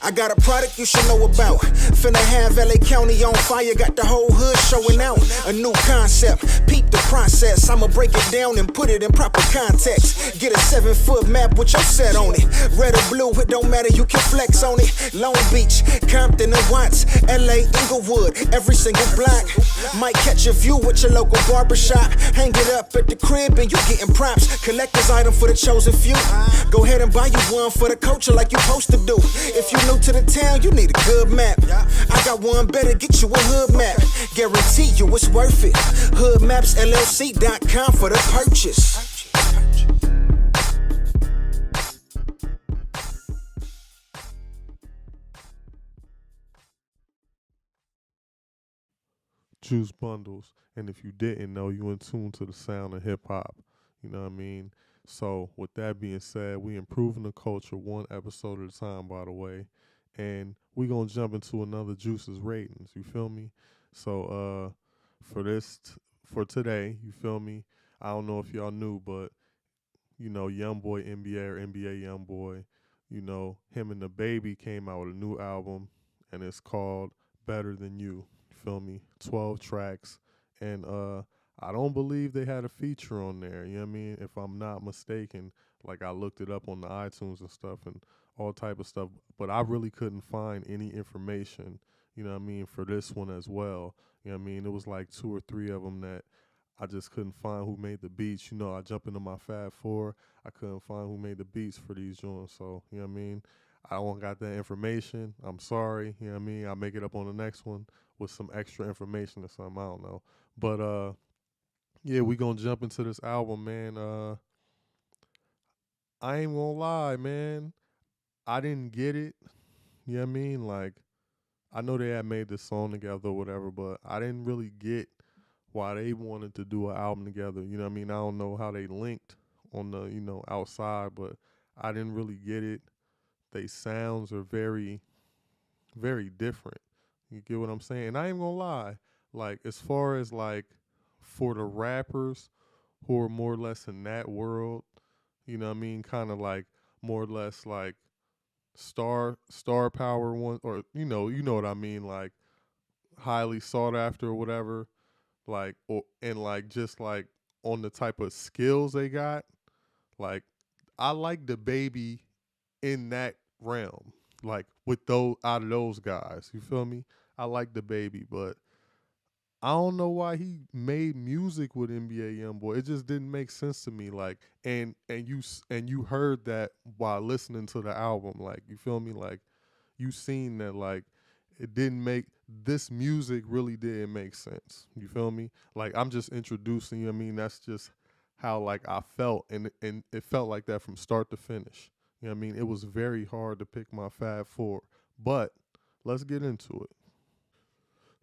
I got a product you should know about. Finna have LA County on fire, got the whole hood showing out. A new concept, peep the process. I'ma break it down and put it in proper context. Get a 7-foot map with your set on it. Red or blue, it don't matter, you can flex on it. Long Beach, Compton and Watts, LA, Inglewood, every single block. Might catch a view with your local barbershop. Hang it up at the crib and you getting props. Collector's item for the chosen few. Go ahead and buy you one for the culture like you supposed to do. If you new to the town, you need a good map. I got one better, get you a hood map. Guarantee you it's worth it. Hoodmapsllc.com for the purchase. Jooce bundles, and if you didn't know, you in tune to the sound of hip hop. You know what I mean? So with that being said, we improving the culture one episode at a time, by the way, and we gonna jump into another Jooce's ratings. You feel me? So for today, you feel me? I don't know if y'all knew, but you know, Youngboy NBA or NBA Youngboy, you know, him and Dababy came out with a new album, and it's called Better Than You. Feel me? 12 tracks, and I don't believe they had a feature on there. You know what I mean? If I'm not mistaken, like I looked it up on the iTunes and stuff and all type of stuff, but I really couldn't find any information. You know what I mean, for this one as well. You know what I mean? It was like 2 or 3 of them that I just couldn't find who made the beats. You know, I jump into my Fab Four, I couldn't find who made the beats for these joints. So you know what I mean? I don't got that information. I'm sorry. You know what I mean? I'll make it up on the next one with some extra information or something. I don't know. But yeah, we gonna jump into this album, man. I ain't gonna lie, man. I didn't get it. You know what I mean? Like, I know they had made this song together or whatever, but I didn't really get why they wanted to do an album together. You know what I mean? I don't know how they linked on the, you know, outside, but I didn't really get it. They sounds are very, very different. You get what I'm saying? And I ain't gonna lie. Like, as far as like for the rappers who are more or less in that world, you know what I mean? Kind of like more or less like star power one, or you know what I mean, like highly sought after or whatever, like, or and like just like on the type of skills they got, like I like the baby in that realm, like with those out of those guys, you feel me? I like the baby, but I don't know why he made music with NBA Youngboy. It just didn't make sense to me. Like, and you heard that while listening to the album. Like, you feel me? Like, you seen that. Like, it didn't make this music really didn't make sense. You feel me? Like, I'm just introducing you. I mean, that's just how like I felt, and it felt like that from start to finish. You know what I mean? It was very hard to pick my Fab Four, but let's get into it.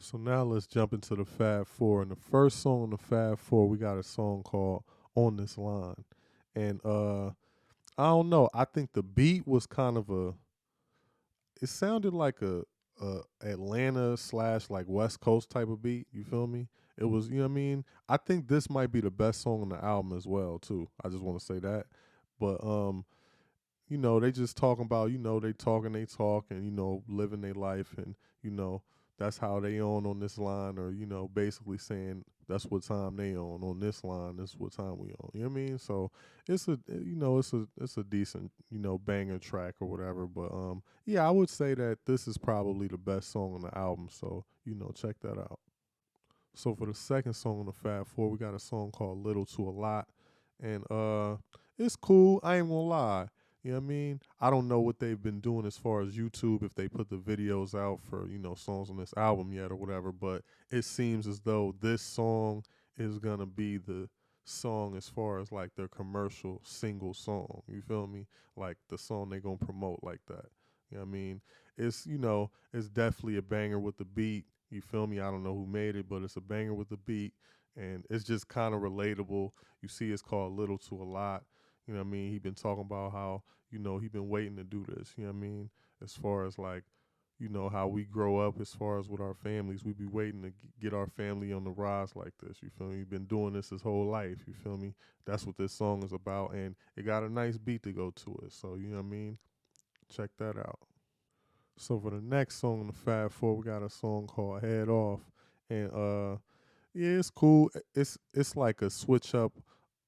So now let's jump into the Fab Four. And the first song on the Fab Four, we got a song called On This Line. And I don't know. I think the beat was kind of it sounded like a Atlanta slash like West Coast type of beat. You feel me? It was, you know what I mean? I think this might be the best song on the album as well, too. I just want to say that. But you know, they just talking about, you know, they talk and, you know, living their life, and, you know, that's how they on this line, or, you know, basically saying that's what time they on this line, this is what time we on. You know what I mean? So it's a decent, you know, banger track or whatever. But yeah, I would say that this is probably the best song on the album. So, you know, check that out. So for the second song on the Fab Four, we got a song called Little to a Lot. And it's cool. I ain't gonna lie. You know what I mean? I don't know what they've been doing as far as YouTube, if they put the videos out for, you know, songs on this album yet or whatever, but it seems as though this song is gonna be the song as far as like their commercial single song. You feel me? Like the song they gonna promote like that. You know what I mean? It's, you know, it's definitely a banger with the beat. You feel me? I don't know who made it, but it's a banger with the beat. and it's just kind of relatable. You see, it's called Little to a Lot. You know what I mean? He been talking about how he been waiting to do this. You know what I mean? As far as like how we grow up, as far as with our families, we be waiting to get our family on the rise like this. You feel me? You've been doing this his whole life. You feel me? That's what this song is about, and it got a nice beat to go to it. So you know what I mean? Check that out. So for the next song on the Fab Four, we got a song called Head Off, and yeah, it's cool. It's like a switch up.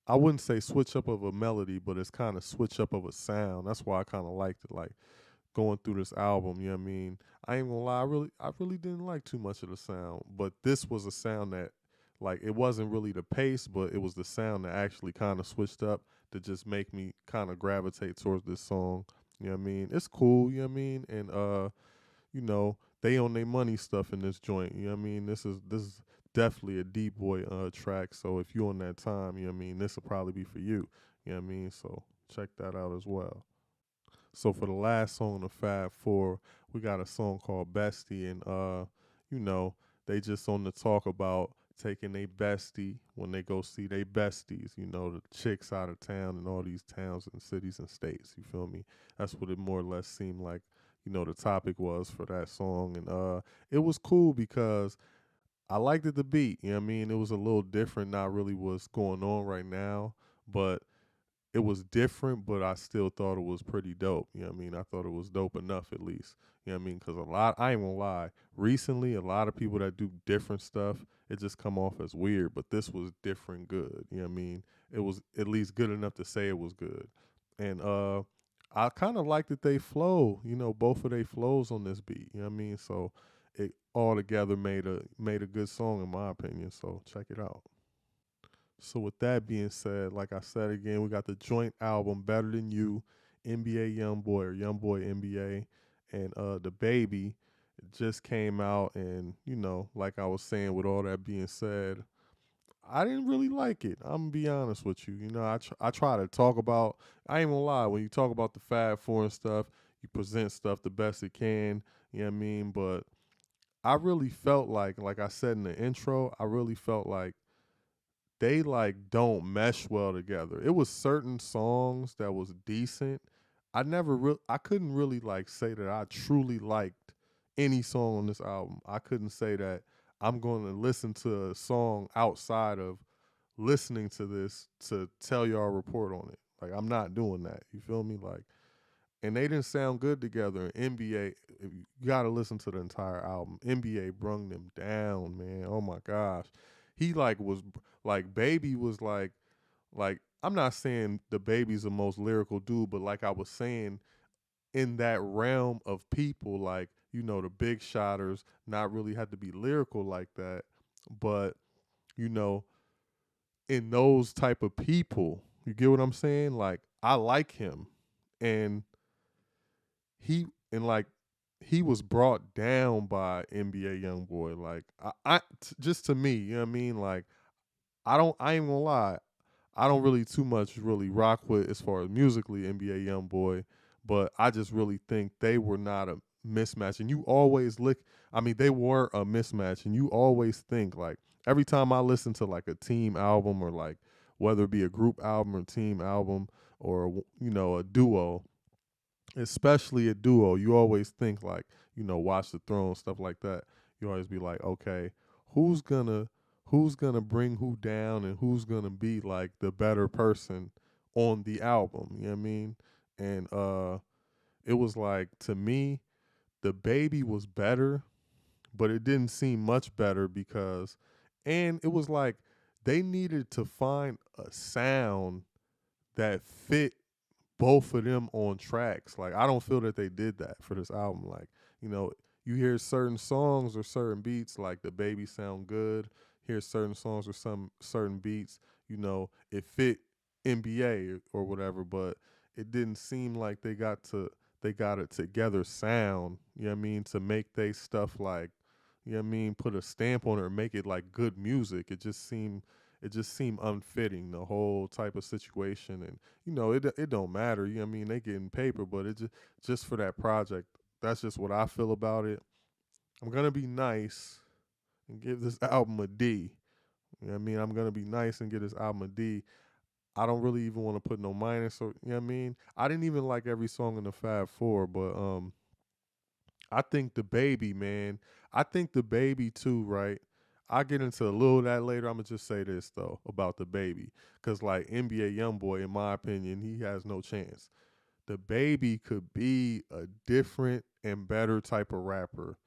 I wouldn't say switch up of a melody, but it's kind of switch up of a sound. That's why I kind of liked it. Like going through this album, you know what I mean? I ain't gonna lie, I really didn't like too much of the sound, but this was a sound that, like, it wasn't really the pace, but it was the sound that actually kind of switched up to just make me kind of gravitate towards this song. You know what I mean? It's cool, you know what I mean? And they on their money stuff in this joint. You know what I mean? This is definitely a deep boy track. So if you on that time, you know what I mean, this will probably be for you. You know what I mean? So check that out as well. So for the last song on the Fab Four, we got a song called Bestie, and you know, they just on the talk about taking a bestie when they go see they besties, the chicks out of town in all these towns and cities and states. You feel me? That's what it more or less seemed like, the topic was for that song. And it was cool because I liked it the beat, you know what I mean? It was a little different, not really what's going on right now, but it was different, but I still thought it was pretty dope. You know what I mean? I thought it was dope enough at least. You know what I mean? Because I ain't gonna lie, recently, a lot of people that do different stuff, it just come off as weird, but this was different good. You know what I mean? It was at least good enough to say it was good. And I kind of like that they flow, both of they flows on this beat. You know what I mean? So it all together made a good song in my opinion. So check it out. So with that being said, like I said again, we got the joint album Better Than You, NBA Youngboy or Youngboy NBA, and the baby just came out, and like I was saying, with all that being said, I didn't really like it. I'm gonna be honest with you. I try to talk about. I ain't gonna lie. When you talk about the Fab Four and stuff, you present stuff the best it can. You know what I mean? But I really felt like I said in the intro, I really felt like they like don't mesh well together. It was certain songs that was decent. I couldn't really like say that I truly liked any song on this album. I couldn't say that I'm going to listen to a song outside of listening to this to tell y'all a report on it. Like I'm not doing that. You feel me? Like, and they didn't sound good together. And NBA, you got to listen to the entire album. NBA brung them down, man. Oh my gosh, he like was like Baby was like I'm not saying the Baby's the most lyrical dude, but like I was saying, in that realm of people, like the big shotters, not really had to be lyrical like that, but you know in those type of people, you get what I'm saying? Like I like him, and he and like he was brought down by NBA YoungBoy. Like just to me, you know what I mean? Like I ain't gonna lie, I don't really too much really rock with as far as musically NBA YoungBoy, but I just really think they were not a mismatch. And you always look, I mean, they were a mismatch, and you always think like every time I listen to like a team album or like whether it be a group album or team album or a duo, especially a duo, you always think like, Watch the Throne, stuff like that. You always be like, okay, who's gonna who's gonna bring who down and who's gonna be like the better person on the album. You know what I mean? And it was like to me, the baby was better, but it didn't seem much better because and it was like they needed to find a sound that fit both of them on tracks. Like I don't feel that they did that for this album. Like, you know, you hear certain songs or certain beats, like the baby sound good. Hear certain songs or some certain beats, it fit NBA or whatever, but it didn't seem like they got it together sound, you know what I mean, to make they stuff like, you know what I mean, put a stamp on it or make it like good music. It just seemed unfitting, the whole type of situation. And it don't matter, you know what I mean, they getting paper, but it just for that project, that's just what I feel about it. I'm gonna be nice and give this album a D, You know what I mean? I'm gonna be nice and get this album a D. I don't really even want to put no minus or you know what I mean? I didn't even like every song in the Fab Four, but I think the baby, man. I think the baby too, right? I'll get into a little of that later. I'm gonna just say this though about the baby. Cause like NBA Youngboy, in my opinion, he has no chance. The baby could be a different and better type of rapper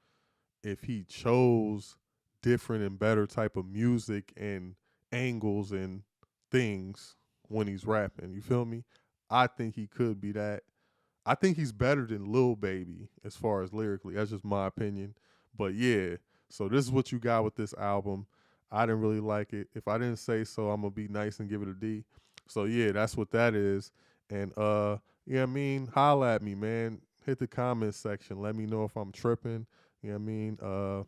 if he chose different and better type of music and angles and things when he's rapping. You feel me? I think he could be that. I think he's better than Lil Baby as far as lyrically. That's just my opinion. But yeah, so this is what you got with this album. I didn't really like it. If I didn't say so, I'm gonna be nice and give it a D. So yeah, that's what that is. And yeah, I mean, holla at me, man. Hit the comment section. Let me know if I'm tripping. You know what I mean?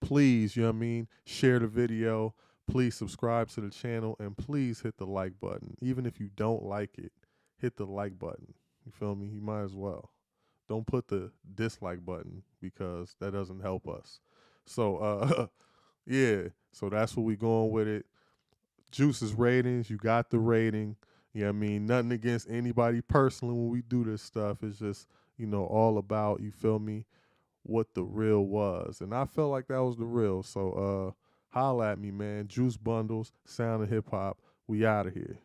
Please, you know what I mean? Share the video. Please subscribe to the channel and please hit the like button. Even if you don't like it, hit the like button. You feel me? You might as well. Don't put the dislike button because that doesn't help us. So yeah, so that's what we going with it. Jooce's ratings, you got the rating. You know what I mean? Nothing against anybody personally when we do this stuff. It's just, all about, you feel me, what the real was. And I felt like that was the real. So holla at me, man. Juice Bundles, Sound of Hip Hop. We out of here.